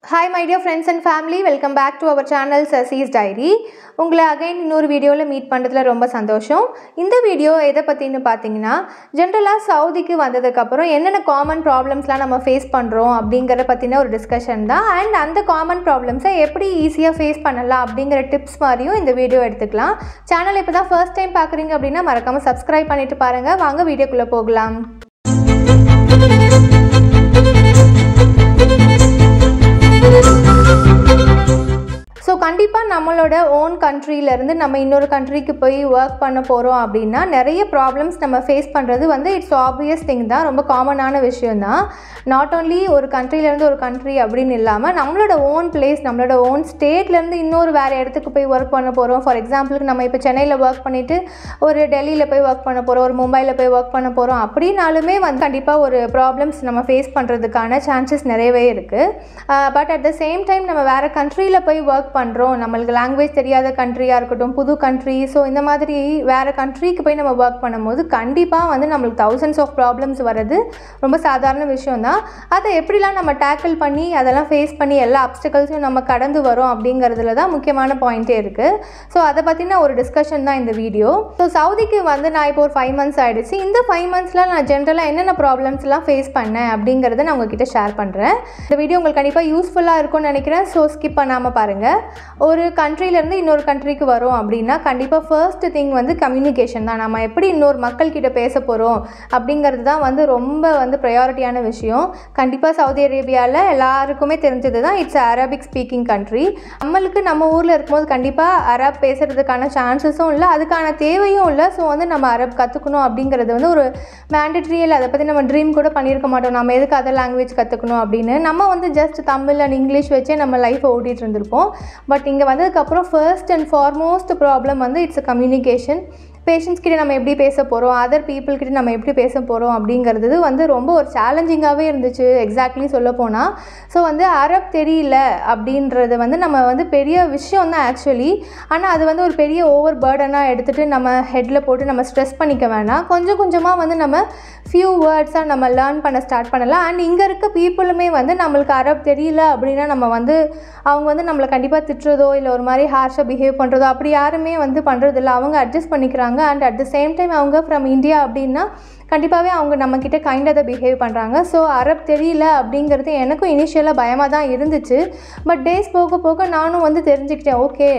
Hi my dear friends and family, welcome back to our channel Sasi's Diary. உங்களை again இன்னொரு வீடியோவில் meet பண்ணுறதுல ரொம்ப சந்தோஷம். இந்த வீடியோ எதை பற்றின்னு பார்த்தீங்கன்னா, ஜென்ரலாக சவுதிக்கு வந்ததுக்கப்புறம் என்னென்ன காமன் ப்ராப்ளம்ஸ்லாம் நம்ம ஃபேஸ் பண்ணுறோம் அப்படிங்கிற பற்றின ஒரு டிஸ்கஷன் தான். அண்ட் அந்த காமன் ப்ராப்ளம்ஸை எப்படி ஈஸியாக ஃபேஸ் பண்ணலாம் அப்படிங்கிற டிப்ஸ் மாதிரியும் இந்த வீடியோ எடுத்துக்கலாம். சேனல் இப்போ தான் ஃபர்ஸ்ட் டைம் பார்க்குறீங்க அப்படின்னா மறக்காமல் சப்ஸ்கிரைப் பண்ணிவிட்டு பாருங்கள். வாங்க வீடியோக்குள்ளே போகலாம். ஸோ கண்டிப்பாக நம்மளோட ஓன் கண்ட்ரியிலேருந்து நம்ம இன்னொரு கண்ட்ரிக்கு போய் ஒர்க் பண்ண போகிறோம் அப்படின்னா நிறைய ப்ராப்ளம்ஸ் நம்ம ஃபேஸ் பண்ணுறது இட்ஸ் ஆப்வியஸ் திங் தான், ரொம்ப காமனான விஷயம் தான். நாட் ஓன்லி ஒரு கண்ட்ரிலேருந்து ஒரு கண்ட்ரி அப்படின்னு இல்லாமல் நம்மளோட ஓன் பிளேஸ், நம்மளோட ஓன் ஸ்டேட்லேருந்து இன்னொரு வேறு இடத்துக்கு போய் ஒர்க் பண்ண போகிறோம். ஃபார் எக்ஸாம்பிளுக்கு நம்ம இப்போ சென்னையில் ஒர்க் பண்ணிவிட்டு ஒரு டெல்லியில் போய் ஒர்க் பண்ண போகிறோம், ஒரு மும்பையில் போய் ஒர்க் பண்ண போகிறோம் அப்படின்னாலுமே கண்டிப்பாக ஒரு ப்ராப்ளம்ஸ் நம்ம ஃபேஸ் பண்ணுறதுக்கான சான்சஸ் நிறையவே இருக்குது. But at the same time நம்ம வேறு கண்ட்ரியில் போய் ஒர்க் பண்ணுறோம், நம்மளுக்கு லாங்குவேஜ் தெரியாத கண்ட்ரியாக இருக்கட்டும், புது கண்ட்ரி, ஸோ இந்த மாதிரி வேறு கண்ட்ரிக்கு போய் நம்ம ஒர்க் பண்ணும்போது கண்டிப்பாக நம்மளுக்கு தௌசண்ட்ஸ் ஆஃப் ப்ராப்ளம்ஸ் வர்றது ரொம்ப சாதாரண விஷயம் தான். அதை எப்படிலாம் நம்ம டேக்கிள் பண்ணி அதெல்லாம் ஃபேஸ் பண்ணி எல்லா அப்டிக்கல்ஸையும் நம்ம கடந்து வரோம் அப்படிங்கிறதுல தான் முக்கியமான பாயிண்ட்டே இருக்குது. ஸோ அதை பற்றின ஒரு டிஸ்கஷன் தான் இந்த வீடியோ. ஸோ சவுதிக்கு நான் இப்போ ஒரு 5 months ஆகிடுச்சு. இந்த 5 monthsல நான் ஜென்ரலாக என்னென்ன ப்ராப்ளம்ஸ்லாம் ஃபேஸ் பண்ணேன் அப்படிங்கிறத நான் உங்ககிட்ட ஷேர் பண்ணுறேன். இந்த வீடியோ உங்களுக்கு கண்டிப்பாக யூஸ்ஃபுல்லாக இருக்கும்னு நினைக்கிறேன். ஸோ ஸ்கிப் பண்ணாமல் பாருங்கள். ஒரு கண்ட்ரிலேருந்து இன்னொரு கண்ட்ரிக்கு வரோம் அப்படின்னா கண்டிப்பாக ஃபர்ஸ்ட் திங் கம்யூனிகேஷன் தான். நம்ம எப்படி இன்னொரு மக்கள்கிட்ட பேச போகிறோம் அப்படிங்கிறது தான் ரொம்ப ப்ரையாரிட்டியான விஷயம். கண்டிப்பாக சவுதி அரேபியாவில் எல்லாருக்குமே தெரிஞ்சது தான், இட்ஸ் அரபிக் ஸ்பீக்கிங் கண்ட்ரி. நம்மளுக்கு நம்ம ஊரில் இருக்கும்போது கண்டிப்பாக அரப் பேசுகிறதுக்கான சான்சஸும் இல்லை, அதுக்கான தேவையும் இல்லை. ஸோ நம்ம அரப் கற்றுக்கணும் அப்படிங்கிறது ஒரு மேண்டட்ரி இல்லை. அதை பற்றி நம்ம ட்ரீம் கூட பண்ணியிருக்க மாட்டோம், நம்ம எதுக்கு அதர் லாங்குவேஜ் கற்றுக்கணும் அப்படின்னு. நம்ம ஜஸ்ட் தமிழ் அண்ட் இங்கிலீஷ் வச்சே நம்ம லைஃப்பை ஓட்டிகிட்டு இருந்திருப்போம். பட் இங்கே வந்ததுக்கப்புறம் first and foremost problem it's communication. Patients கிட்ட நம்ம எப்படி பேச போகிறோம், அதர் பீப்புள் கிட்ட நம்ம எப்படி பேச போகிறோம் அப்படிங்கிறது ரொம்ப ஒரு சேலஞ்சிங்காகவே இருந்துச்சு எக்ஸாக்ட்லி சொல்ல போனால். ஸோ அரப் தெரியல அப்படின்றது நம்ம பெரிய விஷயம் தான் ஆக்சுவலி. ஆனால் அது ஒரு பெரிய ஓவர் பேர்டனாக எடுத்துகிட்டு நம்ம ஹெட்டில் போட்டு நம்ம ஸ்ட்ரெஸ் பண்ணிக்க வேணாம். கொஞ்சம் கொஞ்சமாக நம்ம ஃபியூ வேர்ட்ஸாக நம்ம லேர்ன் பண்ண ஸ்டார்ட் பண்ணலாம். அண்ட் இங்கே இருக்க பீப்புளுமே நம்மளுக்கு அரப் தெரியல அப்படின்னா நம்ம அவங்க நம்மளை கண்டிப்பாக திட்டுறதோ இல்லை ஒரு மாதிரி ஹார்ஷாக பிஹேவ் பண்ணுறதோ அப்படி யாருமே பண்ணுறதில்ல. அவங்க அட்ஜஸ்ட் பண்ணிக்கிறாங்க. And at the same time அவங்க ஃப்ரம் இந்தியா அப்படின்னா கண்டிப்பாகவே அவங்க நம்மக்கிட்ட கைண்டாக தான் பிஹேவ் பண்ணுறாங்க. ஸோ அரப் தெரியல அப்படிங்கிறது எனக்கும் இனிஷியலாக பயமாக தான் இருந்துச்சு. பட் டேஸ் போக போக நானும் தெரிஞ்சுக்கிட்டேன், ஓகே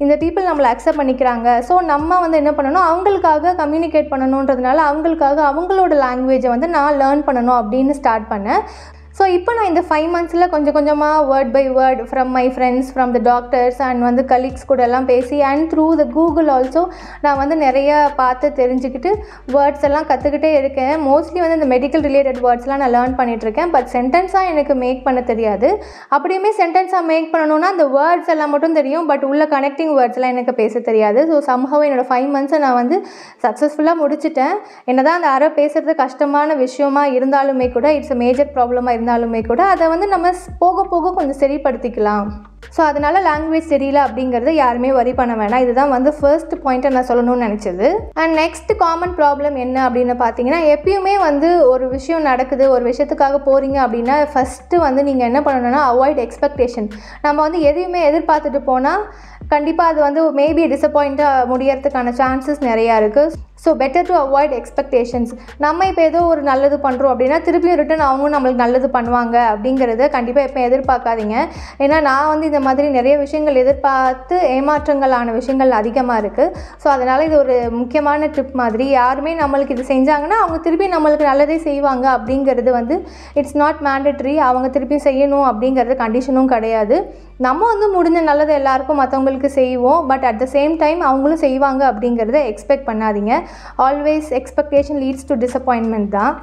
இந்த பீப்புள் நம்மளை அக்செப்ட் பண்ணிக்கிறாங்க. ஸோ நம்ம என்ன பண்ணணும், அவங்களுக்காக கம்யூனிகேட் பண்ணணுன்றதுனால அவங்களுக்காக அவங்களோட லாங்குவேஜை நான் லேர்ன் பண்ணணும் அப்படின்னு ஸ்டார்ட் பண்ணேன். ஸோ இப்போ நான் இந்த 5 monthsல கொஞ்சம் கொஞ்சமாக word by word from my friends, from the doctors and colleagues கூட எல்லாம் பேசி and through the Google also நான் நிறைய பார்த்து தெரிஞ்சுக்கிட்டு வேர்ட்ஸ் எல்லாம் கற்றுக்கிட்டே இருக்கேன். மோஸ்ட்லி இந்த மெடிக்கல் ரிலேட்டட் வேர்ட்ஸ்லாம் நான் லேர்ன் பண்ணிகிட்ருக்கேன். பட் சென்டென்ஸாக எனக்கு மேக் பண்ண தெரியாது. அப்படியுமே சென்டென்ஸாக மேக் பண்ணணுன்னா அந்த வேர்ட்ஸ் எல்லாம் மட்டும் தெரியும், பட் உள்ள கனெக்டிங் வேர்ட்ஸ்லாம் எனக்கு பேச தெரியாது. ஸோ சம்ஹவ் என்னோடய 5 monthsை நான் சக்ஸஸ்ஃபுல்லாக முடிச்சிட்டேன். என்ன தான் அந்த அரப் பேசுகிறது கஷ்டமான விஷயமா இருந்தாலுமே கூட, இட்ஸ் அ மேஜர் ப்ராப்ளமாக இருந்தாலுமே கூட அதை நம்ம போக போக கொஞ்சம் சரிப்படுத்திக்கலாம். ஸோ அதனால் லாங்குவேஜ் தெரியல அப்படிங்கிறத யாருமே வரி பண்ண வேணாம். இதுதான் ஃபர்ஸ்ட் பாயிண்ட்டை நான் சொல்லணும்னு நினச்சது. அண்ட் நெக்ஸ்ட் காமன் ப்ராப்ளம் என்ன அப்படின்னு பார்த்தீங்கன்னா, எப்பயுமே ஒரு விஷயம் நடக்குது, ஒரு விஷயத்துக்காக போகிறீங்க அப்படின்னா ஃபஸ்ட்டு நீங்கள் என்ன பண்ணணும்னா அவாய்ட் எக்ஸ்பெக்டேஷன். நம்ம எதையுமே எதிர்பார்த்துட்டு போனால் கண்டிப்பாக அது மேபி டிசப்பாயிண்ட்டாக முடியறதுக்கான சான்சஸ் நிறையா இருக்குது. So better to avoid expectations. நம்ம இப்போ ஏதோ ஒரு நல்லது பண்ணுறோம் அப்படின்னா திருப்பியும் ரிட்டன் அவங்க நம்மளுக்கு நல்லது பண்ணுவாங்க அப்படிங்கிறத கண்டிப்பாக எப்போ எதிர்பார்க்காதீங்க. ஏன்னா நான் இந்த மாதிரி நிறைய விஷயங்கள் எதிர்பார்த்து ஏமாற்றங்களான விஷயங்கள் அதிகமாக இருக்குது. ஸோ அதனால் இது ஒரு முக்கியமான டிப் மாதிரி. யாருமே நம்மளுக்கு இது செஞ்சாங்கன்னா அவங்க திருப்பி நம்மளுக்கு நல்லதே செய்வாங்க அப்படிங்கிறது இட்ஸ் நாட் மேண்டட்ரி. அவங்க திருப்பியும் செய்யணும் அப்படிங்கிறது கண்டிஷனும் கிடையாது. நம்ம முடிஞ்ச நல்லதை எல்லாருக்கும் மற்றவங்களுக்கு செய்வோம். But at the same time அவங்களும் செய்வாங்க அப்படிங்கிறத எக்ஸ்பெக்ட் பண்ணாதீங்க. Always expectation leads to disappointment தான்.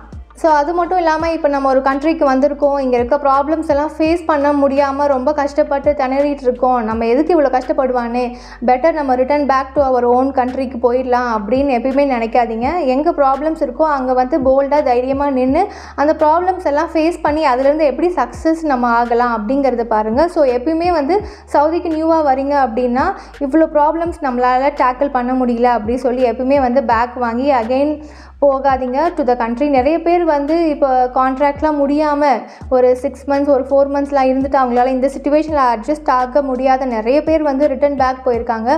ஸோ அது மட்டும் இல்லாமல் இப்போ நம்ம ஒரு கண்ட்ரிக்கு வந்திருக்கோம், இங்கே இருக்க ப்ராப்ளம்ஸ் எல்லாம் ஃபேஸ் பண்ண முடியாமல் ரொம்ப கஷ்டப்பட்டு திணறிட்டு இருக்கோம், நம்ம எதுக்கு இவ்வளோ கஷ்டப்படுவானே, பெட்டர் நம்ம return back to our own கண்ட்ரிக்கு போயிடலாம் அப்படின்னு எப்பயுமே நினைக்காதீங்க. எங்கே ப்ராப்ளம்ஸ் இருக்கோ அங்கே போல்டாக தைரியமாக நின்று அந்த ப்ராப்ளம்ஸ் எல்லாம் ஃபேஸ் பண்ணி அதுலேருந்து எப்படி சக்ஸஸ் நம்ம ஆகலாம் அப்படிங்கிறத பாருங்கள். ஸோ எப்பயுமே சவுதிக்கு நியூவாக வரீங்க அப்படின்னா இவ்வளோ ப்ராப்ளம்ஸ் நம்மளால் டேக்கிள் பண்ண முடியல அப்படின்னு சொல்லி எப்பயுமே பேக் வாங்கி அகெயின் போகாதீங்க டு த கண்ட்ரி. நிறைய பேர் வந்து இப்போ கான்ட்ராக்ட்லாம் முடியாமல் ஒரு 6 months ஒரு 4 monthsலாம் இருந்துட்டு அவங்களால இந்த சுச்சுவேஷனில் அட்ஜஸ்ட் ஆக முடியாத நிறைய பேர் வந்து ரிட்டன் பேக் போயிருக்காங்க.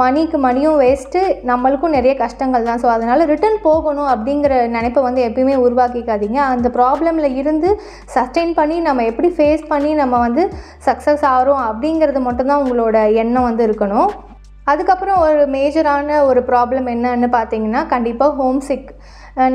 மணியும் வேஸ்ட்டு, நம்மளுக்கும் நிறைய கஷ்டங்கள் தான். ஸோ அதனால் ரிட்டன் போகணும் அப்படிங்கிற நினைப்பை வந்து எப்பயுமே உருவாக்கிக்காதீங்க. அந்த ப்ராப்ளமில் இருந்து சஸ்டெயின் பண்ணி நம்ம எப்படி ஃபேஸ் பண்ணி நம்ம வந்து சக்ஸஸ் ஆகிறோம் அப்படிங்கிறது மட்டும்தான் உங்களோட எண்ணம் வந்து இருக்கணும். அதுக்கப்புறம் ஒரு மேஜரான ஒரு ப்ராப்ளம் என்னன்னு பார்த்தீங்கன்னா கண்டிப்பாக ஹோம் சிக்.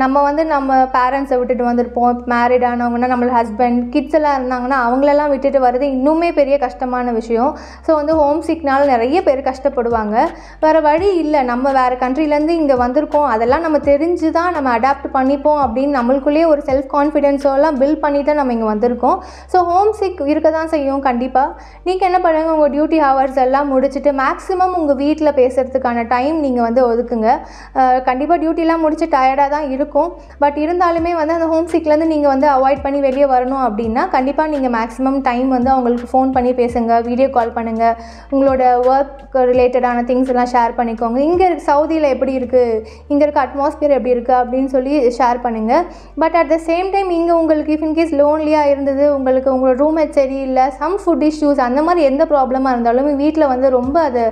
நம்ம வந்து நம்ம பேரண்ட்ஸை விட்டுட்டு வந்திருப்போம். மேரிட் ஆனவங்கன்னா நம்மளோட ஹஸ்பண்ட் கிட்ஸ் எல்லாம் இருந்தாங்கன்னா அவங்களெல்லாம் விட்டுட்டு வர்றது இன்னுமே பெரிய கஷ்டமான விஷயம். ஸோ வந்து ஹோம் சிக்னால் நிறைய பேர் கஷ்டப்படுவாங்க. வேறு வழி இல்லை, நம்ம வேறு கண்ட்ரிலேருந்து இங்கே வந்திருக்கோம், அதெல்லாம் நம்ம தெரிஞ்சு தான் நம்ம அடாப்ட் பண்ணிப்போம் அப்படின்னு நம்மளுக்குள்ளேயே ஒரு செல்ஃப் கான்ஃபிடென்ஸோலாம் பில்ட் பண்ணி தான் நம்ம இங்கே வந்திருக்கோம். ஸோ ஹோம் சிக் இருக்க தான் செய்யும் கண்டிப்பாக. நீங்கள் என்ன பண்ணுங்கள், உங்கள் டியூட்டி ஹவர்ஸ் எல்லாம் முடிச்சுட்டு மேக்ஸிமம் உங்கள் வீட்டில் பேசுகிறதுக்கான டைம் நீங்கள் வந்து ஒதுக்குங்க. கண்டிப்பாக டியூட்டிலாம் முடிச்சு டயர்டாக தான் இருக்கும். பட் இருந்தாலுமே வந்து அந்த ஹோம் சிக்லேருந்து நீங்கள் வந்து அவாய்ட் பண்ணி வெளியே வரணும் அப்படின்னா கண்டிப்பாக நீங்கள் மேக்ஸிமம் டைம் வந்து அவங்களுக்கு ஃபோன் பண்ணி பேசுங்க, வீடியோ கால் பண்ணுங்கள், உங்களோட ஒர்க் ரிலேட்டடான திங்ஸ் எல்லாம் ஷேர் பண்ணிக்கோங்க. இங்கே சவுதியில் எப்படி இருக்குது, இங்கே இருக்க அட்மாஸ்பியர் எப்படி இருக்குது அப்படின்னு சொல்லி ஷேர் பண்ணுங்கள். But at the same time இங்கே உங்களுக்கு இஃப் இன்கேஸ் லோன்லியாக இருந்தது, உங்களுக்கு உங்களோட ரூம்மேட் சரியில்லை, சம் ஃபுட் இஷ்யூஸ், அந்த மாதிரி எந்த ப்ராப்ளமாக இருந்தாலும் வீட்டில் வந்து ரொம்ப அதை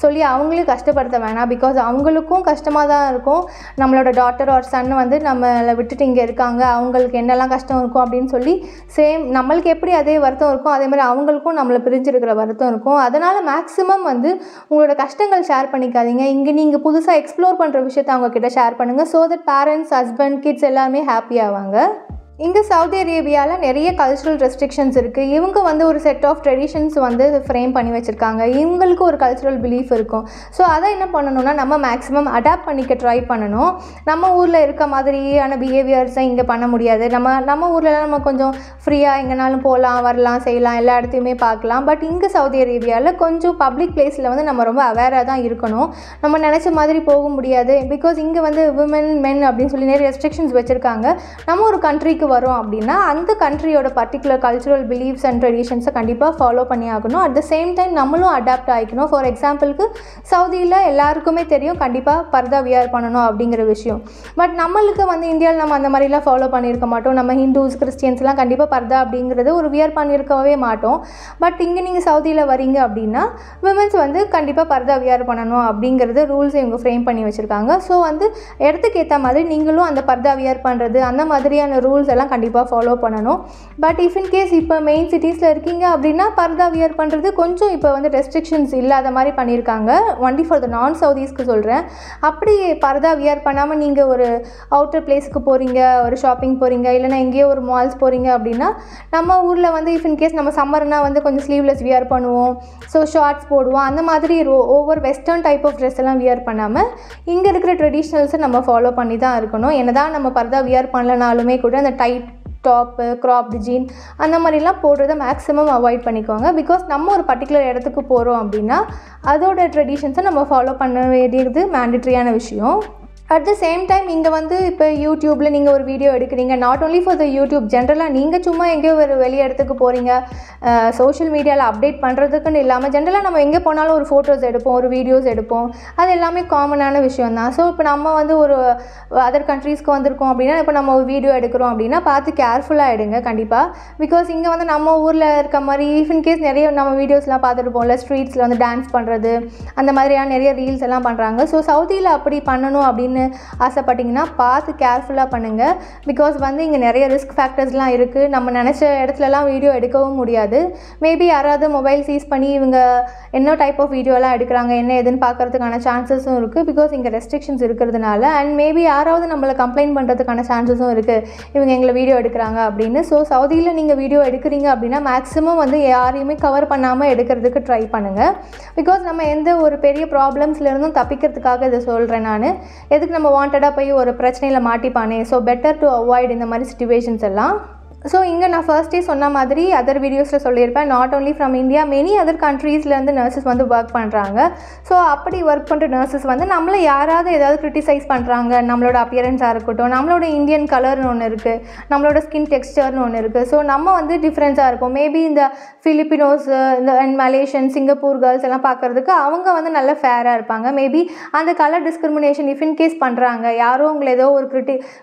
சொல்லி அவங்களையும் கஷ்டப்படுத்த வேணாம். பிகாஸ் அவங்களுக்கும் கஷ்டமாக தான் இருக்கும். நம்மளோட டாட்டர் ஆர் சன் வந்து நம்மளை விட்டுட்டு இங்கே இருக்காங்க, அவங்களுக்கு என்னெல்லாம் கஷ்டம் இருக்கும் அப்படின்னு சொல்லி சேம் நம்மளுக்கு எப்படி அதே வருத்தம் இருக்கும், அதே மாதிரி அவங்களுக்கும் நம்மளை பிரிஞ்சிருக்கிற வருத்தம் இருக்கும். அதனால் மேக்ஸிமம் வந்து உங்களோட கஷ்டங்கள் ஷேர் பண்ணிக்காதீங்க. இங்கே நீங்கள் புதுசாக எக்ஸ்ப்ளோர் பண்ணுற விஷயத்தை அவங்கக்கிட்ட ஷேர் பண்ணுங்கள். So that parents, husband, kids எல்லாருமே ஹாப்பியாவாங்க. இங்கே சவுதி அரேபியாவில் நிறைய கல்ச்சுரல் ரெஸ்ட்ரிக்ஷன்ஸ் இருக்குது. இவங்க வந்து ஒரு செட் ஆஃப் ட்ரெடிஷன்ஸ் வந்து ஃப்ரேம் பண்ணி வச்சுருக்காங்க. இவங்களுக்கு ஒரு கல்ச்சுரல் பிலீஃப் இருக்கும். ஸோ அதை என்ன பண்ணணும்னா நம்ம மேக்ஸிமம் அடாப்ட் பண்ணிக்க ட்ரை பண்ணணும். நம்ம ஊரில் இருக்க மாதிரியான பிஹேவியர்ஸை இங்கே பண்ண முடியாது. நம்ம ஊர்லலாம் நம்ம கொஞ்சம் ஃப்ரீயாக எங்கேனாலும் போகலாம், வரலாம், செய்யலாம், எல்லா இடத்தையுமே பார்க்கலாம். பட் இங்கே சவுதி அரேபியாவில் கொஞ்சம் பப்ளிக் பிளேஸில் வந்து நம்ம ரொம்ப அவேராக தான் இருக்கணும். நம்ம நினச்ச மாதிரி போக முடியாது. பிகாஸ் இங்கே வந்து விமன், மென் அப்படின்னு சொல்லி நிறைய ரெஸ்ட்ரிக்ஷன்ஸ் வச்சுருக்காங்க. நம்ம ஒரு கண்ட்ரிக்கு வரோம் அப்படின்னா அந்த கண்ட்ரியோட பர்டிகுலர் கல்ச்சுரல் பிலீஃப்ஸ் அண்ட் ட்ரெடிஷன்ஸை கண்டிப்பாக ஃபாலோ பண்ணி ஆகணும். அட் த சேம் டைம் நம்மளும் அடாப்ட் ஆகிக்கணும். ஃபார் எக்ஸாம்பிளுக்கு சவுதியில் எல்லாருக்குமே தெரியும் கண்டிப்பாக பர்தா வியர் பண்ணணும் அப்படிங்கிற விஷயம். பட் நம்மளுக்கு வந்து இந்தியாவில் நம்ம அந்த மாதிரிலாம் ஃபாலோ பண்ணியிருக்க மாட்டோம். நம்ம ஹிந்துஸ், கிறிஸ்டியன்ஸ்லாம் கண்டிப்பாக பர்தா அப்படிங்கிறது ஒரு வியர் பண்ணியிருக்கவே மாட்டோம். பட் இங்கே நீங்கள் சவுதியில் வரீங்க அப்படின்னா விமென்ஸ் வந்து கண்டிப்பாக பர்தா வியர் பண்ணணும் அப்படிங்கிறது ரூல்ஸ் இவங்க ஃப்ரேம் பண்ணி வச்சுருக்காங்க. ஸோ வந்து இடத்துக்கு ஏற்ற மாதிரி நீங்களும் அந்த பர்தா வியர் பண்ணுறது அந்த மாதிரியான ரூல்ஸ் எல்லாம் கண்டிப்பாக ஃபாலோ பண்ணணும். பட் இஃப் இன் கேஸ் இப்போ மெயின் சிட்டிஸில் இருக்கீங்க அப்படின்னா பர்தா வியர் பண்ணுறது கொஞ்சம் இப்போ வந்து ரெஸ்ட்ரிக்ஷன்ஸ் இல்லாத மாதிரி பண்ணியிருக்காங்க. ஒன்லி ஃபார் த நான் சவுதீஸ்க்கு சொல்கிறேன். அப்படி பர்தா வியர் பண்ணாமல் நீங்கள் ஒரு அவுட்டர் பிளேஸ்க்கு போகிறீங்க, ஒரு ஷாப்பிங் போகிறீங்க, இல்லைனா எங்கேயோ ஒரு மால்ஸ் போகிறீங்க அப்படின்னா நம்ம ஊரில் வந்து இஃப் இன் கேஸ் நம்ம சம்மர்னால் வந்து கொஞ்சம் ஸ்லீவ்லெஸ் வியர் பண்ணுவோம், ஸோ ஷார்ட்ஸ் போடுவோம். அந்த மாதிரி over western type of dress எல்லாம் வியர் பண்ணாமல் இங்கே இருக்கிற ட்ரெடிஷ்னல்ஸை நம்ம ஃபாலோ பண்ணி தான் இருக்கணும். என்னதான் நம்ம பர்தா வியர் பண்ணலனாலுமே கூட அந்த டைட் டாப்பு, க்ராப்டு ஜீன் அந்த மாதிரிலாம் போடுறத மேக்ஸிமம் அவாய்ட் பண்ணிக்கோங்க. பிகாஸ் நம்ம ஒரு பர்டிகுலர் இடத்துக்கு போகிறோம் அப்படின்னா அதோட ட்ரெடிஷன்ஸை நம்ம ஃபாலோ பண்ண வேண்டியது மேண்டட்ரியான விஷயம். அட் த சேம் டைம் இங்கே வந்து இப்போ யூடியூப்பில் நீங்கள் ஒரு வீடியோ எடுக்கிறீங்க, not only for the YouTube, ஜென்ரலாக நீங்கள் சும்மா எங்கேயோ ஒரு வெளி இடத்துக்கு போகிறீங்க, சோஷியல் மீடியாவில் அப்டேட் பண்ணுறதுக்குன்னு இல்லாமல் ஜென்ரலாக நம்ம எங்கே போனாலும் ஒரு ஃபோட்டோஸ் எடுப்போம், ஒரு வீடியோஸ் எடுப்போம். அது எல்லாமே காமனான விஷயம் தான். ஸோ இப்போ நம்ம வந்து ஒரு அதர் கண்ட்ரீஸ்க்கு வந்திருக்கோம் அப்படின்னா இப்போ நம்ம ஒரு வீடியோ எடுக்கிறோம் அப்படின்னா பார்த்து கேர்ஃபுல்லாக எடுங்க கண்டிப்பாக. பிகாஸ் இங்கே வந்து நம்ம ஊரில் இருக்க மாதிரி இன் கேஸ் நிறைய நம்ம வீடியோஸ்லாம் பார்த்துருப்போம்ல, ஸ்ட்ரீட்ஸில் வந்து டான்ஸ் பண்ணுறது அந்த மாதிரியான நிறைய ரீல்ஸ் எல்லாம் பண்ணுறாங்க. ஸோ சவுதியில் அப்படி பண்ணணும் அப்படின்னு ஆசைப்பட்டீங்கன்னா பார்த்து கேர்ஃபுல்லாக பண்ணுங்கள். பிகாஸ் வந்து இங்கே நிறைய ரிஸ்க் ஃபேக்டர்ஸ்லாம் இருக்குது. நம்ம நினச்ச இடத்துலலாம் வீடியோ எடுக்கவும் முடியாது. மேபி யாராவது மொபைல் சீஸ் பண்ணி இவங்க என்ன டைப் ஆஃப் வீடியோலாம் எடுக்கிறாங்க என்ன எதுன்னு பார்க்குறதுக்கான சான்சஸும் இருக்குது. பிகாஸ் இங்கே ரெஸ்ட்ரிக்ஷன்ஸ் இருக்கிறதுனால. அண்ட் மேபி யாராவது நம்மளை கம்ப்ளைண்ட் பண்ணுறதுக்கான சான்சஸும் இருக்குது, இவங்க எங்களை வீடியோ எடுக்கிறாங்க அப்படின்னு. ஸோ சவுதியில் நீங்கள் வீடியோ எடுக்கிறீங்க அப்படின்னா மேக்ஸிமம் வந்து யாரையுமே கவர் பண்ணாமல் எடுக்கிறதுக்கு ட்ரை பண்ணுங்கள். பிகாஸ் நம்ம எந்த ஒரு பெரிய ப்ராப்ளம்ஸ்லேருந்தும் தப்பிக்கிறதுக்காக இதை சொல்கிறேன் நான். எதுக்கு நம்ம வாண்டடாக போய் ஒரு பிரச்சனையில் மாட்டிப்பானே. ஸோ பெட்டர் டு அவாய்ட் இந்த மாதிரி சிச்சுவேஷன்ஸ் எல்லாம். ஸோ இங்கே நான் ஃபர்ஸ்டே சொன்ன மாதிரி அதர் வீடியோஸில் சொல்லியிருப்பேன், not only from India, many other கண்ட்ரீஸ்லேருந்து நர்சஸ் வந்து ஒர்க் பண்ணுறாங்க. ஸோ அப்படி ஒர்க் பண்ணுற நர்சஸ் வந்து நம்மளை யாராவது ஏதாவது கிரிட்டிசைஸ் பண்ணுறாங்க, நம்மளோட அப்பியரன்ஸாக இருக்கட்டும், நம்மளோட இந்தியன் கலர்னு ஒன்று இருக்குது, நம்மளோட ஸ்கின் டெக்ஸ்டர்னு ஒன்று இருக்குது. ஸோ நம்ம வந்து டிஃப்ரென்ஸாக இருப்போம். மேபி இந்த ஃபிலிப்பினோஸ் இந்த அண்ட் மலேஷியன் சிங்கப்பூர் கேர்ள்ஸ் எல்லாம் பார்க்குறதுக்கு அவங்க வந்து நல்ல ஃபேராக இருப்பாங்க. மேபி அந்த colour discrimination if in case பண்ணுறாங்க, யாரோ உங்களை ஏதோ ஒரு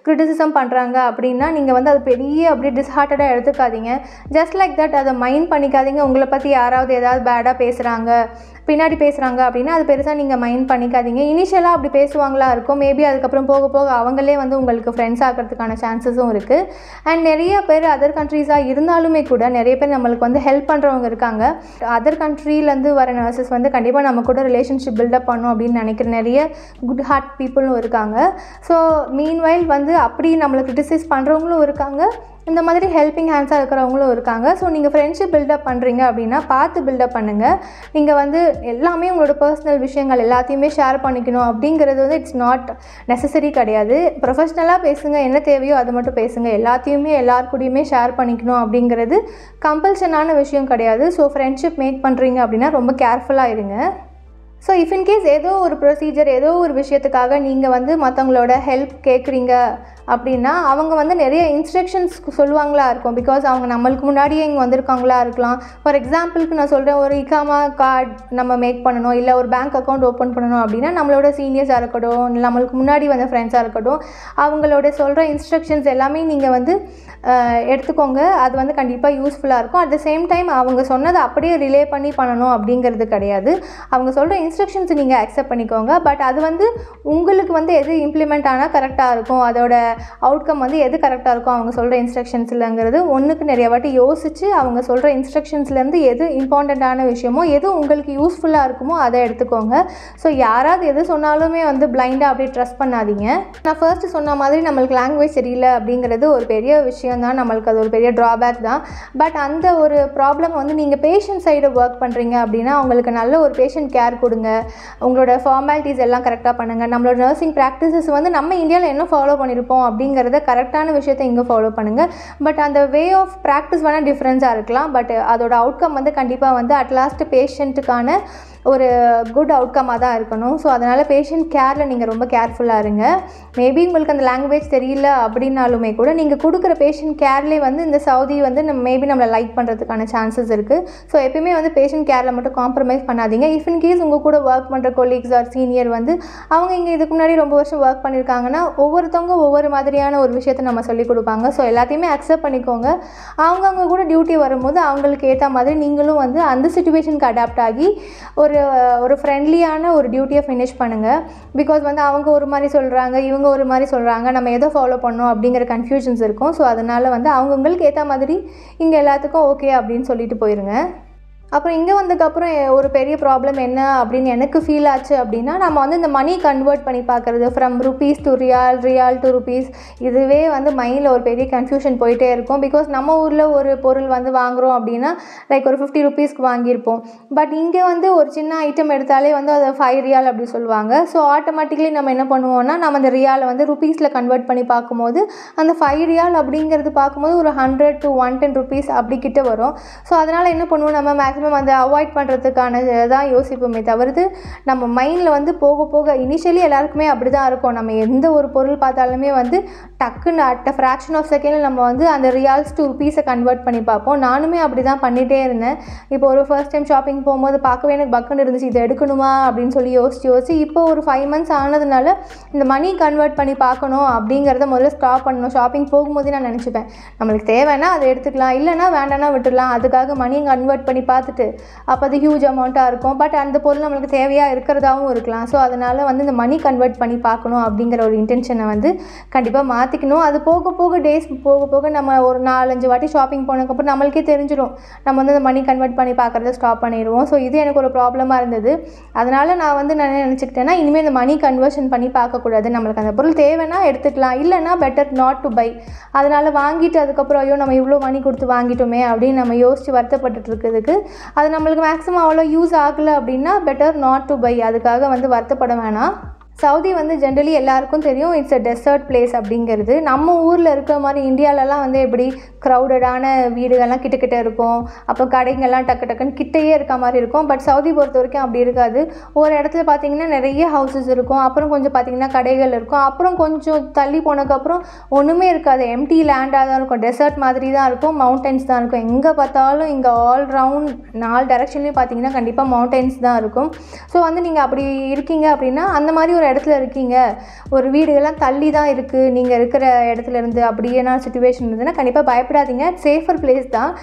கிரிட்டிசிசம் பண்ணுறாங்க அப்படின்னா நீங்கள் வந்து அது பெரிய அப்படி டிஸ்ஹார்ட்டடாக எடுத்துக்காதீங்க. ஜஸ்ட் லைக் தட் அதை மைண்ட் பண்ணிக்காதீங்க. உங்களை பற்றி யாராவது ஏதாவது பேடாக பேசுகிறாங்க, பின்னாடி பேசுகிறாங்க அப்படின்னா அது பெருசாக நீங்கள் மைண்ட் பண்ணிக்காதீங்க. இனிஷியலாக அப்படி பேசுவாங்களா இருக்கும், மேபி அதுக்கப்புறம் போக போக அவங்களே வந்து உங்களுக்கு ஃப்ரெண்ட்ஸ் ஆகிறதுக்கான சான்சஸும் இருக்குது. அண்ட் நிறைய பேர் அதர் கண்ட்ரீஸாக இருந்தாலுமே கூட நிறைய பேர் நம்மளுக்கு வந்து ஹெல்ப் பண்ணுறவங்க இருக்காங்க. அதர் கண்ட்ரிலேருந்து வர நர்சஸ் வந்து கண்டிப்பாக நம்ம கூட ரிலேஷன்ஷிப் பில்டப் பண்ணும் அப்படின்னு நினைக்கிற நிறைய குட் ஹார்ட் பீப்புளும் இருக்காங்க. ஸோ மீன்வைல் வந்து அப்படி நம்மளை கிரிட்டிசைஸ் பண்ணுறவங்களும் இருக்காங்க, இந்த மாதிரி ஹெல்பிங் ஹேண்ட்ஸாக இருக்கிறவங்களும் இருக்காங்க. ஸோ நீங்கள் ஃப்ரெண்ட்ஷிப் பில்டப் பண்ணுறீங்க அப்படின்னா பார்த்து பில்டப் பண்ணுங்கள். நீங்கள் வந்து எல்லாமே உங்களோட பர்சனல் விஷயங்கள் எல்லாத்தையுமே ஷேர் பண்ணிக்கணும் அப்படிங்கிறது வந்து இட்ஸ் நாட் நெசசரி கிடையாது. ப்ரொஃபஷ்னலாக பேசுங்க, என்ன தேவையோ அது மட்டும் பேசுங்க. எல்லாத்தையுமே எல்லாருக்கூடையுமே ஷேர் பண்ணிக்கணும் அப்படிங்கிறது கம்பல்ஷனான விஷயம் கிடையாது. ஸோ ஃப்ரெண்ட்ஷிப் மேக் பண்ணுறீங்க அப்படின்னா ரொம்ப கேர்ஃபுல்லாக இருங்க. ஸோ இஃப் இன்கேஸ் ஏதோ ஒரு ப்ரொசீஜர் ஏதோ ஒரு விஷயத்துக்காக நீங்கள் வந்து மற்றவங்களோட ஹெல்ப் கேட்குறீங்க அப்படின்னா அவங்க வந்து நிறைய இன்ஸ்ட்ரக்ஷன்ஸ் சொல்லுவாங்களா இருக்கும். பிகாஸ் அவங்க நம்மளுக்கு முன்னாடியே இங்கே வந்திருக்காங்களா இருக்கலாம். ஃபார் எக்ஸாம்பிளுக்கு நான் சொல்கிறேன், ஒரு இகாமா கார்டு நம்ம மேக் பண்ணணும், இல்லை ஒரு பேங்க் அக்கௌண்ட் ஓப்பன் பண்ணணும் அப்படின்னா நம்மளோட சீனியர்ஸாக இருக்கட்டும், நம்மளுக்கு முன்னாடி வந்த ஃப்ரெண்ட்ஸாக இருக்கட்டும், அவங்களோட சொல்கிற இன்ஸ்ட்ரக்ஷன்ஸ் எல்லாமே நீங்கள் வந்து எடுத்துக்கோங்க. அது வந்து கண்டிப்பாக யூஸ்ஃபுல்லாக இருக்கும். அட் த சேம் டைம் அவங்க சொன்னதை அப்படியே ரிலே பண்ணி பண்ணணும் அப்படிங்கிறது கிடையாது. அவங்க சொல்கிற இன்ஸ்ட்ரக்ஷன்ஸ் நீங்கள் அக்செப்ட் பண்ணிக்கோங்க. பட் அது வந்து உங்களுக்கு வந்து எது இம்ப்ளிமெண்ட் ஆனால் கரெக்டாக இருக்கும், அதோட அவுட்கம் வந்து எது கரெக்டாக இருக்கும் அவங்க சொல்கிற இன்ஸ்ட்ரக்ஷன்ஸ்லங்கிறது ஒன்றுக்கு நிறைய வாட்டி யோசித்து அவங்க சொல்கிற இன்ஸ்ட்ரக்ஷன்ஸ்லேருந்து எது இம்பார்ட்டண்ட்டான விஷயமோ எது உங்களுக்கு யூஸ்ஃபுல்லாக இருக்குமோ அதை எடுத்துக்கோங்க. ஸோ யாராவது எது சொன்னாலுமே வந்து பிளைண்டாக அப்படியே ட்ரஸ்ட் பண்ணாதீங்க. நான் ஃபர்ஸ்ட்டு சொன்ன மாதிரி நம்மளுக்கு லாங்குவேஜ் சரியில்லை அப்படிங்கிறது ஒரு பெரிய விஷயம் தான், நம்மளுக்கு அது ஒரு பெரிய ட்ராபேக் தான். பட் அந்த ஒரு ப்ராப்ளம் வந்து நீங்கள் பேஷண்ட் சைடு ஒர்க் பண்ணுறீங்க அப்படின்னா அவங்களுக்கு நல்ல ஒரு பேஷண்ட் கேர் கொடுங்க, உங்களோட ஃபார்மாலிட்டிஸ் எல்லாம் கரெக்டாக பண்ணுங்கள். நம்மளோட நர்சிங் ப்ராக்டிசஸ் வந்து நம்ம இந்தியாவில் என்ன ஃபாலோ பண்ணியிருப்போம் அப்படிங்கிறத கரெக்டான விஷயத்தை இங்கே ஃபாலோ பண்ணுங்கள். பட் அந்த வே ஆஃப் ப்ராக்டிஸ் வேணால் டிஃப்ரென்ஸாக இருக்கலாம். பட் அதோட அவுட்கம் வந்து கண்டிப்பாக வந்து அட்லாஸ்ட் பேஷண்ட்டுக்கான ஒரு குட் அவுட்கமாக தான் இருக்கணும். ஸோ அதனால் பேஷண்ட் கேரில் நீங்கள் ரொம்ப கேர்ஃபுல்லாக இருங்க. மேபி உங்களுக்கு அந்த லாங்குவேஜ் தெரியல அப்படின்னாலுமே கூட நீங்கள் கொடுக்குற பேஷண்ட் கேர்லேயே வந்து இந்த சவுதி வந்து மேபி நம்மளை லைக் பண்ணுறதுக்கான சான்சஸ் இருக்குது. ஸோ எப்பயுமே வந்து பேஷண்ட் கேரில் மட்டும் காம்ப்ரமைஸ் பண்ணாதீங்க. இஃப் இன் கேஸ் உங்கள் கூட ஒர்க் பண்ணுற கொலீக்ஸ் ஆர் சீனியர் வந்து அவங்க இங்கே இதுக்கு முன்னாடி ரொம்ப வருஷம் ஒர்க் பண்ணியிருக்காங்கன்னா ஒவ்வொருத்தவங்க ஒவ்வொரு மாதிரியான ஒரு விஷயத்தை நம்ம சொல்லிக் கொடுப்பாங்க. ஸோ எல்லாத்தையுமே அக்செப்ட் பண்ணிக்கோங்க. அவங்க கூட டியூட்டி வரும்போது அவங்களுக்கு ஏற்ற மாதிரி நீங்களும் வந்து அந்த சிச்சுவேஷனுக்கு அடாப்ட் ஆகி ஒரு ஃப்ரெண்ட்லியான ஒரு டியூட்டியை ஃபினிஷ் பண்ணுங்கள். பிகாஸ் வந்து அவங்க ஒரு மாதிரி சொல்கிறாங்க, இவங்க ஒரு மாதிரி சொல்கிறாங்க, நம்ம எதை ஃபாலோ பண்ணோம் அப்படிங்கிற கன்ஃபியூஷன்ஸ் இருக்கும். ஸோ அதனால் வந்து அவங்களுக்கு ஏற்ற மாதிரி இங்கே எல்லாத்துக்கும் ஓகே அப்படின்னு சொல்லிட்டு போயிருங்க. அப்புறம் இங்கே வந்ததுக்கப்புறம் ஒரு பெரிய ப்ராப்ளம் என்ன அப்படின்னு எனக்கு ஃபீல் ஆச்சு அப்படின்னா, நம்ம வந்து இந்த மணி கன்வெர்ட் பண்ணி பார்க்குறது, from rupees to riyal, riyal to rupees, இதுவே வந்து மைண்டில் ஒரு பெரிய கன்ஃபியூஷன் போயிட்டே இருக்கும். பிகாஸ் நம்ம ஊரில் ஒரு பொருள் வந்து வாங்குகிறோம் அப்படின்னா லைக் ஒரு 50 ருபீஸ்க்கு வாங்கியிருப்போம். பட் இங்கே வந்து ஒரு சின்ன ஐட்டம் எடுத்தாலே வந்து அதை 5 ரியால் அப்படி சொல்லுவாங்க. ஸோ ஆட்டோமேட்டிக்லி நம்ம என்ன பண்ணுவோம்னா நம்ம அந்த ரியாலை வந்து ருபீஸில் கன்வெர்ட் பண்ணி பார்க்கும்போது அந்த 5 ரியால் அப்படிங்கிறது பார்க்கும்போது ஒரு 100 to 110 ருபீஸ் அப்படி கிட்ட வரும். ஸோ அதனால் என்ன பண்ணுவோம், நம்ம மேக்ஸிமம் அந்த அவாய்ட் பண்ணுறதுக்கான தான் யோசிப்போமே தவிர்த்து நம்ம மைண்டில் வந்து போக போக இனிஷியலி எல்லாருக்குமே அப்படி தான் இருக்கும். நம்ம எந்த ஒரு பொருள் பார்த்தாலுமே வந்து டக்குன்னு அட் அ ஃப்ராக்ஷன் ஆஃப் செகண்டில் நம்ம வந்து அந்த ரியால்ஸ் டு ருபீஸை கன்வெர்ட் பண்ணி பார்ப்போம். நானுமே அப்படி தான் பண்ணிகிட்டே இருந்தேன். இப்போ ஒரு ஃபர்ஸ்ட் டைம் ஷாப்பிங் போகும்போது பார்க்கவே எனக்கு பக்குன்னு இருந்துச்சு, இதை எடுக்கணுமா அப்படின்னு சொல்லி யோசிச்சு இப்போ ஒரு 5 months ஆனதுனால இந்த மணி கன்வெர்ட் பண்ணி பார்க்கணும் அப்படிங்கிறத முதல்ல ஸ்டாப் பண்ணணும். ஷாப்பிங் போகும்போதே நான் நினச்சிப்பேன், நம்மளுக்கு தேவைன்னா அதை எடுத்துக்கலாம், இல்லைனா வேண்டானா விட்டுடலாம். அதுக்காக மணி கன்வெர்ட் பண்ணி பார்த்துட்டு அப்போ அது ஹியூஜ் அமௌண்ட்டாக இருக்கும். பட் அந்த பொருள் நம்மளுக்கு தேவையாக இருக்கிறதாகவும் இருக்கலாம். ஸோ அதனால் வந்து இந்த மணி கன்வெர்ட் பண்ணி பார்க்கணும் அப்படிங்கிற ஒரு இன்டென்ஷனை வந்து கண்டிப்பாக மாற்றிக்கணும். அது போக போக டேஸ் போக போக நம்ம ஒரு 4-5 வாட்டி ஷாப்பிங் போனதுக்கப்புறம் நம்மளுக்கே தெரிஞ்சிடும், நம்ம வந்து இந்த மணி கன்வெர்ட் பண்ணி பார்க்குறத ஸ்டாப் பண்ணிடுவோம். ஸோ இது எனக்கு ஒரு ப்ராப்ளமாக இருந்தது. அதனால் நான் வந்து நான் நினச்சிக்கிட்டேன்னா இனிமேல் இந்த மணி கன்வர்ஷன் பண்ணி பார்க்கக்கூடாது, நம்மளுக்கு அந்த பொருள் தேவைன்னா எடுத்துக்கலாம், இல்லைனா பெட்டர் நாட் டு பை. அதனால் வாங்கிட்டு அதுக்கப்புறம் ஐயோ நம்ம இவ்வளோ மணி கொடுத்து வாங்கிட்டோமே அப்படின்னு நம்ம யோசித்து வருத்தப்பட்டு இருக்கிறதுக்கு அது நம்மளுக்கு மேக்ஸிமம் அவ்வளோ யூஸ் ஆகலை அப்படின்னா பெட்டர் நாட் டு பை. அதுக்காக வந்து வருத்தப்பட வேணாம். சவுதி வந்து ஜென்ரலி எல்லாருக்கும் தெரியும் இட்ஸ் அ டெசர்ட் பிளேஸ் அப்படிங்கிறது. நம்ம ஊரில் இருக்கிற மாதிரி இந்தியாவிலலாம் வந்து எப்படி க்ரௌடடான வீடுகள்லாம் கிட்ட இருக்கும், அப்போ கடைங்கள்லாம் டக்குன்னு கிட்டையே இருக்க மாதிரி இருக்கும். பட் சவுதி பொறுத்த வரைக்கும் அப்படி இருக்காது. ஒரு இடத்துல பார்த்திங்கன்னா நிறைய ஹவுசஸ் இருக்கும், அப்புறம் கொஞ்சம் பார்த்திங்கன்னா கடைகள் இருக்கும், அப்புறம் கொஞ்சம் தள்ளி போனதுக்கப்புறம் ஒன்றுமே இருக்காது, எம்டி லேண்டாக தான் இருக்கும், டெசர்ட் மாதிரி தான் இருக்கும், மவுண்டன்ஸ் தான் இருக்கும். எங்கே பார்த்தாலும் இங்கே ஆல் ரவுண்ட் 4 டைரக்ஷன்லேயும் பார்த்திங்கன்னா கண்டிப்பாக மவுண்டன்ஸ் தான் இருக்கும். ஸோ வந்து நீங்கள் அப்படி இருக்கீங்க அப்படின்னா, அந்த மாதிரி ஒரு இடத்துல இருக்கீங்க, ஒரு வீடுகள்லாம் தள்ளி தான் இருக்குது நீங்கள் இருக்கிற இடத்துலேருந்து, அப்படியான சுச்சுவேஷன் இருந்ததுன்னா கண்டிப்பாக பயப்படாதீங்க. சேஃபர் பிளேஸ் தான்.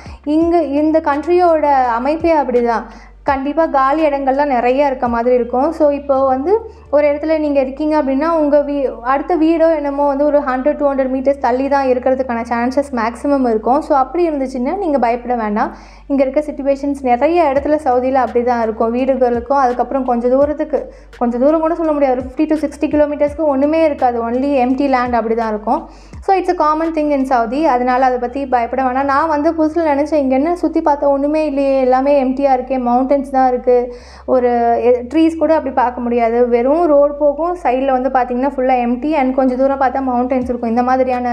இந்த கண்ட்ரியோட அமைப்பே அப்படி தான். கண்டிப்பாக காலி இடங்கள்லாம் நிறைய இருக்க மாதிரி இருக்கும். ஸோ இப்போது வந்து ஒரு இடத்துல நீங்கள் இருக்கீங்க அப்படின்னா உங்கள் அடுத்த வீடோ என்னமோ வந்து ஒரு 100-200 மீட்டர்ஸ் தள்ளி தான் இருக்கிறதுக்கான சான்சஸ் மேக்ஸிமம் இருக்கும். ஸோ அப்படி இருந்துச்சுன்னா நீங்கள் பயப்பட வேண்டாம். இங்கே இருக்க சிச்சுவேஷன்ஸ் நிறைய இடத்துல சவுதியில் அப்படி தான் இருக்கும். வீடுகளுக்கும் அதுக்கப்புறம் கொஞ்சம் தூரம் கூட சொல்ல முடியாது, ஒரு 50-60 கிலோமீட்டர்ஸ்க்கு ஒன்றுமே இருக்காது, ஒன்லி எம்டி லேண்ட் அப்படி தான் இருக்கும். So it's a common thing in Saudi. அதனால் அதை பற்றி பயப்பட வேண்டாம். நான் வந்து புதுசில் நினச்சேன் இங்கே என்ன சுற்றி பார்த்தா ஒன்றுமே இல்லையே, எல்லாமே எம்டியாக இருக்கே, மவுண்டன்ஸ் தான் இருக்குது, ஒரு ட்ரீஸ் கூட அப்படி பார்க்க முடியாது, வெறும் ரோடு போகும், சைடில் வந்து பார்த்திங்கன்னா ஃபுல்லாக எம்டி, அண்ட் கொஞ்சம் தூரம் பார்த்தா மவுண்டன்ஸ் இருக்கும். இந்த மாதிரியான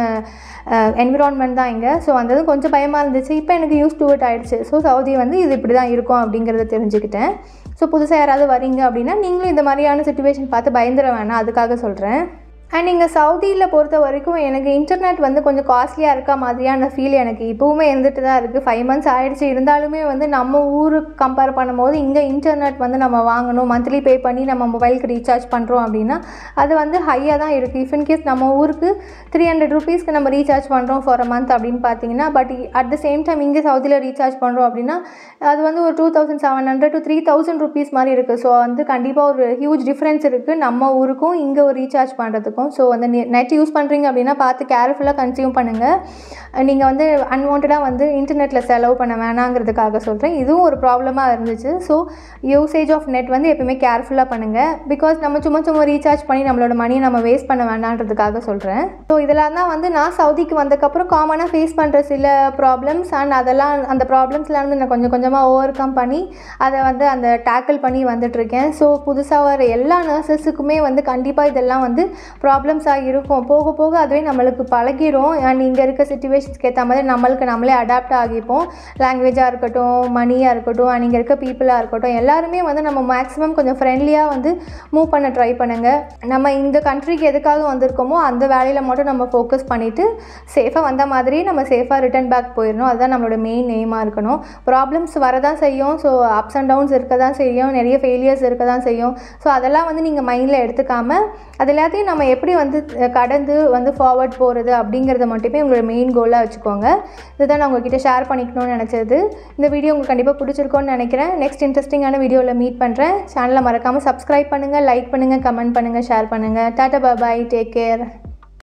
என்விரான்மெண்ட் தான் இங்கே. ஸோ அந்த கொஞ்சம் பயமாக இருந்துச்சு. இப்போ எனக்கு யூஸ் டு இட் ஆகிடுச்சு. ஸோ சவுதி வந்து இது இப்படி தான் இருக்கும் அப்படிங்கிறத தெரிஞ்சுக்கிட்டேன். ஸோ புதுசாக யாராவது வரீங்க அப்படின்னா நீங்களும் இந்த மாதிரியான சிச்சுவேஷன் பார்த்து பயந்துட வேணாம், அதுக்காக சொல்கிறேன். அண்ட் இங்கே சவுதியில் பொறுத்த வரைக்கும் எனக்கு இன்டர்நெட் வந்து கொஞ்சம் காஸ்ட்லியாக இருக்க மாதிரியான ஃபீல் எனக்கு இப்போவுமே இருந்துட்டு தான் இருக்குது. 5 மந்த்ஸ் ஆகிடுச்சு. இருந்தாலுமே வந்து நம்ம ஊருக்கு கம்பேர் பண்ணும்போது இங்கே இன்டர்நெட் வந்து நம்ம வாங்கணும், மந்த்லி பே பண்ணி நம்ம மொபைலுக்கு ரீசார்ஜ் பண்ணுறோம் அப்படின்னா அது வந்து ஹையாக தான் இருக்குது. இஃப் இன்கேஸ் நம்ம ஊருக்கு 300 ருபீஸ்க்கு நம்ம ரீசார்ஜ் பண்ணுறோம் ஃபார் அ மந்த் அப்படின்னு பார்த்தீங்கன்னா, but at the same time இங்கே சவுதியில் ரீசார்ஜ் பண்ணுறோம் அப்படின்னா அது வந்து ஒரு 2700 to 3000 ருபீஸ் மாதிரி இருக்குது. ஸோ வந்து கண்டிப்பாக ஒரு ஹியூஜ் டிஃப்ரென்ஸ் இருக்குது நம்ம ஊருக்கும் இங்கே ஒரு ரீசார்ஜ் பண்ணுறதுக்கும். ஸோ வந்து நெட் யூஸ் பண்ணுறீங்க அப்படின்னா பார்த்து கேர்ஃபுல்லாக கன்சியூம் பண்ணுங்கள். நீங்கள் வந்து அன்வான்டாக வந்து இன்டர்நெட்டில் செலவு பண்ண வேணாங்கிறதுக்காக சொல்கிறேன். இதுவும் ஒரு ப்ராப்ளமாக இருந்துச்சு. ஸோ யூசேஜ் ஆஃப் நெட் வந்து எப்பவுமே கேர்ஃபுல்லாக பண்ணுங்கள். பிகாஸ் நம்ம சும்மா ரீசார்ஜ் பண்ணி நம்மளோட மணியை நம்ம வேஸ்ட் பண்ண வேண்டான்றதுக்காக சொல்கிறேன். ஸோ இதெல்லாம் தான் வந்து நான் சவுதிக்கு வந்ததுக்கப்புறம் காமனாக ஃபேஸ் பண்ணுற சில ப்ராப்ளம்ஸ். அண்ட் அந்த ப்ராப்ளம்ஸ்லாம் வந்து நான் கொஞ்சமாக ஓவர் கம் பண்ணி அதை வந்து அந்த டேக்கிள் பண்ணி வந்துட்டுருக்கேன். ஸோ புதுசாக வர எல்லா நர்சஸுக்குமே வந்து கண்டிப்பாக இதெல்லாம் வந்து ப்ராப்ளம்ஸாக இருக்கும். போக போக அதுவே நம்மளுக்கு பழகிடும். அண்ட் இங்கே இருக்க சிச்சுவேஷன்ஸ்க்கு ஏற்ற மாதிரி நம்மளே அடாப்ட் ஆகிப்போம். லாங்குவேஜாக இருக்கட்டும், மணியாக இருக்கட்டும், அண்ட் இங்கே இருக்க பீப்புளாக இருக்கட்டும், எல்லாருமே வந்து நம்ம மேக்ஸிமம் கொஞ்சம் ஃப்ரெண்ட்லியாக வந்து மூவ் பண்ண ட்ரை பண்ணுங்கள். நம்ம இந்த கண்ட்ரிக்கு எதுக்காக வந்திருக்கோமோ அந்த வேலையில் மட்டும் நம்ம ஃபோக்கஸ் பண்ணிவிட்டு சேஃபாக வந்த மாதிரி நம்ம சேஃபாக ரிட்டர்ன் பேக் போயிடணும். அதுதான் நம்மளோட மெயின் எய்மாக இருக்கணும். ப்ராப்ளம்ஸ் வரதான் செய்யும். ஸோ அப்ஸ் அண்ட் டவுன்ஸ் இருக்க தான் செய்யும், நிறைய ஃபெயிலியர்ஸ் இருக்க தான் செய்யும். ஸோ அதெல்லாம் வந்து நீங்கள் மைண்டில் எடுத்துக்காமல் அது எல்லாத்தையும் நம்ம எப்படி வந்து கடந்து வந்து ஃபார்வர்ட் போகிறது அப்படிங்கிறத மட்டுமே உங்களோட மெயின் கோலாக வச்சுக்கோங்க. இதுதான் நான் உங்கள்கிட்ட ஷேர் பண்ணிக்கணும்னு நினச்சது. இந்த வீடியோ உங்களுக்கு கண்டிப்பாக பிடிச்சிருக்கோன்னு நினைக்கிறேன். நெக்ஸ்ட் இன்ட்ரெஸ்டிங்கான வீடியோவில் மீட் பண்ணுறேன். சேனலை மறக்காமல் சப்ஸ்கிரைப் பண்ணுங்கள், லைக் பண்ணுங்கள், கமெண்ட் பண்ணுங்கள், ஷேர் பண்ணுங்கள். டாட்டா பாய், டேக் கேர்.